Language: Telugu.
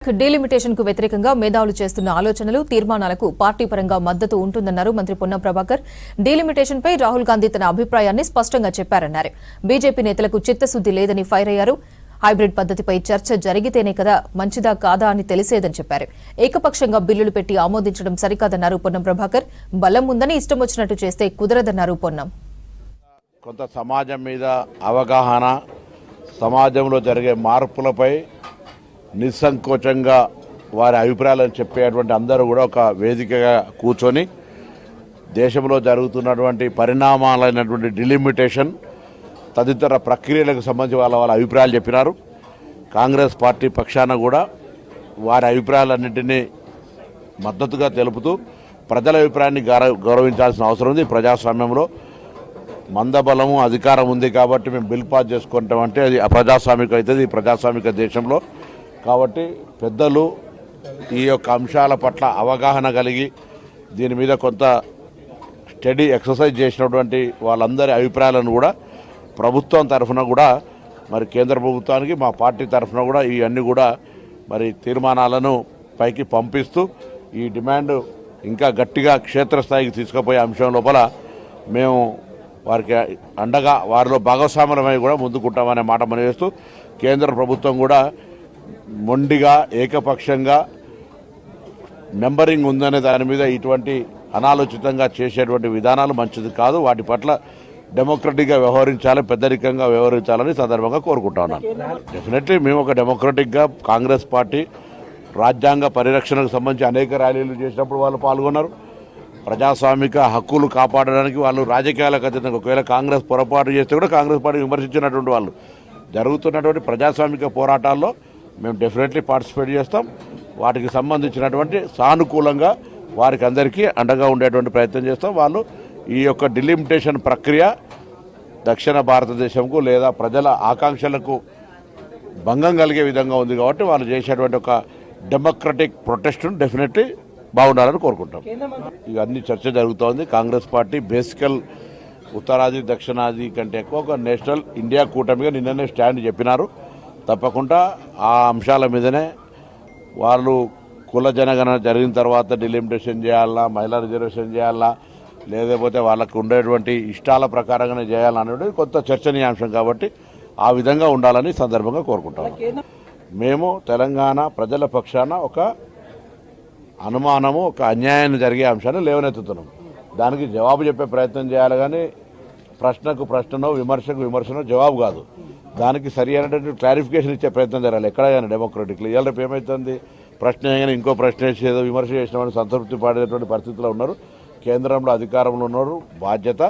డీలిమిటేషన్ కు వ్యతిరేకంగా మేధావులు చేస్తున్న ఆలోచనలు తీర్మానాలకు పార్టీ పరంగా మద్దతు ఉంటుందన్నారు మంత్రి పొన్నం ప్రభాకర్. డీలిమిటేషన్ పై రాహుల్ గాంధీ తన అభిప్రాయాన్ని స్పష్టంగా చెప్పారన్నారు. బీజేపీ నేతలకు చిత్తశుద్ది లేదని ఫైర్ అయ్యారు. హైబ్రిడ్ పద్ధతిపై చర్చ జరిగితేనే కదా మంచిదా కాదా అని తెలిసేదని చెప్పారు. ఏకపక్షంగా బిల్లులు పెట్టి ఆమోదించడం సరికాదన్నారు పొన్నం ప్రభాకర్. బలం ఉందని ఇష్టం వచ్చినట్టు చేస్తే కుదరదన్నారు పొన్నం. కొంత సమాజం మీద అవగాహన, సమాజంలో జరిగే మార్పులపై నిస్సంకోచంగా వారి అభిప్రాయాలను చెప్పేటువంటి అందరూ కూడా ఒక వేదికగా కూర్చొని దేశంలో జరుగుతున్నటువంటి పరిణామాలైనటువంటి డిలిమిటేషన్ తదితర ప్రక్రియలకు సంబంధించి వాళ్ళ అభిప్రాయాలు చెప్పినారు. కాంగ్రెస్ పార్టీ పక్షాన కూడా వారి అభిప్రాయాలన్నింటినీ మద్దతుగా తెలుపుతూ ప్రజల అభిప్రాయాన్ని గౌరవించాల్సిన అవసరం ఉంది. ప్రజాస్వామ్యంలో మందబలము అధికారం ఉంది కాబట్టి మేము బిల్ పాస్ చేసుకుంటామంటే అది అప్రజాస్వామిక అవుతుంది ఈ ప్రజాస్వామిక దేశంలో. కాబట్టి పెద్దలు ఈ యొక్క అంశాల పట్ల అవగాహన కలిగి దీని మీద కొంత స్టడీ ఎక్సర్సైజ్ చేసినటువంటి వాళ్ళందరి అభిప్రాయాలను కూడా ప్రభుత్వం తరఫున కూడా మరి కేంద్ర ప్రభుత్వానికి మా పార్టీ తరఫున కూడా ఇవన్నీ కూడా మరి తీర్మానాలను పైకి పంపిస్తూ ఈ డిమాండ్ ఇంకా గట్టిగా క్షేత్రస్థాయికి తీసుకుపోయే అంశం లోపల మేము వారికి అండగా వారిలో భాగస్వామ్యమై కూడా ముందుకుంటామనే మాట మనం చేస్తూ కేంద్ర ప్రభుత్వం కూడా మొండిగా ఏకపక్షంగా నెంబరింగ్ ఉందనే దాని మీద ఇటువంటి అనాలోచితంగా చేసేటువంటి విధానాలు మంచిది కాదు. వాటి పట్ల డెమోక్రటిక్గా వ్యవహరించాలి, పెద్దరికంగా వ్యవహరించాలని సందర్భంగా కోరుకుంటా ఉన్నాను. డెఫినెట్లీ మేము ఒక డెమోక్రటిక్గా కాంగ్రెస్ పార్టీ రాజ్యాంగ పరిరక్షణకు సంబంధించి అనేక ర్యాలీలు చేసినప్పుడు వాళ్ళు పాల్గొన్నారు. ప్రజాస్వామిక హక్కులు కాపాడడానికి వాళ్ళు రాజకీయాలకు అతీతంగా ఒకవేళ కాంగ్రెస్ పొరపాటు చేస్తే కూడా కాంగ్రెస్ పార్టీ విమర్శించినటువంటి వాళ్ళు జరుగుతున్నటువంటి ప్రజాస్వామిక పోరాటాల్లో మేము డెఫినెట్లీ పార్టిసిపేట్ చేస్తాం. వాటికి సంబంధించినటువంటి సానుకూలంగా వారికి అందరికీ అండగా ఉండేటువంటి ప్రయత్నం చేస్తాం. వాళ్ళు ఈ యొక్క డిలిమిటేషన్ ప్రక్రియ దక్షిణ భారతదేశంకు లేదా ప్రజల ఆకాంక్షలకు భంగం కలిగే విధంగా ఉంది కాబట్టి వాళ్ళు చేసేటువంటి ఒక డెమోక్రటిక్ ప్రొటెస్ట్ను డెఫినెట్లీ బాగుండాలని కోరుకుంటాం. ఇక అన్ని చర్చ జరుగుతోంది. కాంగ్రెస్ పార్టీ బేసికల్ ఉత్తరాది దక్షిణాది కంటే ఎక్కువ ఒక నేషనల్ ఇండియా కూటమిగా నిన్ననే స్టాండ్ చెప్పినారు. తప్పకుండా ఆ అంశాల మీదనే వాళ్ళు కుల జనగణన జరిగిన తర్వాత డిలిమిటేషన్ చేయాలా, మహిళా రిజర్వేషన్ చేయాలా, లేకపోతే వాళ్ళకు ఉండేటువంటి ఇష్టాల ప్రకారంగానే చేయాలనేది కొంత చర్చనీయాంశం కాబట్టి ఆ విధంగా ఉండాలని సందర్భంగా కోరుకుంటాం. మేము తెలంగాణ ప్రజల పక్షాన ఒక అనుమానము, ఒక అన్యాయాన్ని జరిగే అంశాన్ని లేవనెత్తుతున్నాం. దానికి జవాబు చెప్పే ప్రయత్నం చేయాలి కానీ ప్రశ్నకు ప్రశ్ననో విమర్శకు విమర్శనో జవాబు కాదు. దానికి సరి అయినటువంటి క్లారిఫికేషన్ ఇచ్చే ప్రయత్నం జరగాలి ఎక్కడైనా డెమోక్రటిక్లీ. ఇవాళ రేపు ఏమవుతుంది, ప్రశ్న చేయగానే ఇంకో ప్రశ్న వేసి ఏదో విమర్శ చేసిన వాళ్ళు సంతృప్తి పడేటువంటి పరిస్థితిలో ఉన్నారు. కేంద్రంలో అధికారంలో ఉన్నారు. బాధ్యత